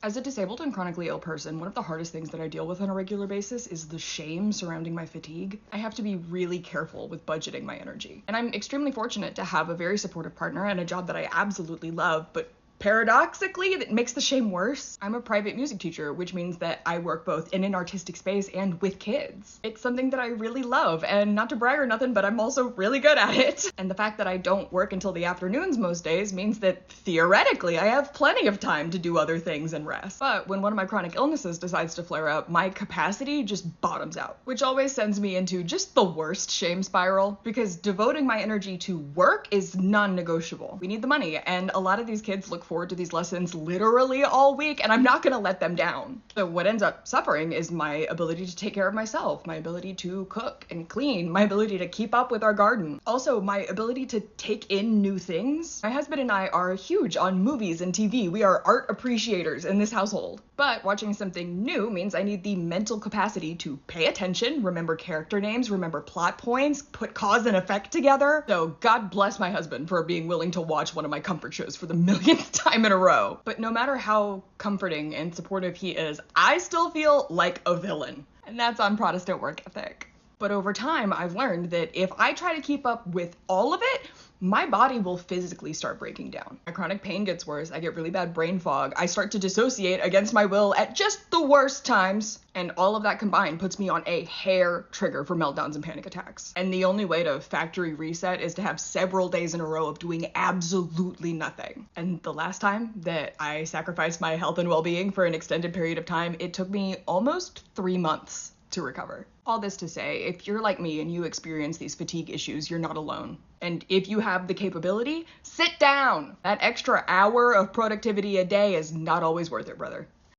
As a disabled and chronically ill person, one of the hardest things that I deal with on a regular basis is the shame surrounding my fatigue. I have to be really careful with budgeting my energy. And I'm extremely fortunate to have a very supportive partner and a job that I absolutely love, but paradoxically, that makes the shame worse. I'm a private music teacher, which means that I work both in an artistic space and with kids. It's something that I really love, and not to brag or nothing, but I'm also really good at it. And the fact that I don't work until the afternoons most days means that theoretically I have plenty of time to do other things and rest. But when one of my chronic illnesses decides to flare up, my capacity just bottoms out, which always sends me into just the worst shame spiral, because devoting my energy to work is non-negotiable. We need the money, and a lot of these kids look forward to these lessons literally all week, and I'm not gonna let them down. So what ends up suffering is my ability to take care of myself, my ability to cook and clean, my ability to keep up with our garden. Also, my ability to take in new things. My husband and I are huge on movies and TV. We are art appreciators in this household. But watching something new means I need the mental capacity to pay attention, remember character names, remember plot points, put cause and effect together. So God bless my husband for being willing to watch one of my comfort shows for the millionth time in a row. But no matter how comforting and supportive he is, I still feel like a villain. And that's on Protestant work ethic. But over time, I've learned that if I try to keep up with all of it, my body will physically start breaking down. My chronic pain gets worse, I get really bad brain fog, I start to dissociate against my will at just the worst times, and all of that combined puts me on a hair trigger for meltdowns and panic attacks. And the only way to factory reset is to have several days in a row of doing absolutely nothing. And the last time that I sacrificed my health and well-being for an extended period of time, it took me almost 3 months to recover. All this to say, if you're like me and you experience these fatigue issues, you're not alone. And if you have the capability, sit down. That extra hour of productivity a day is not always worth it, brother.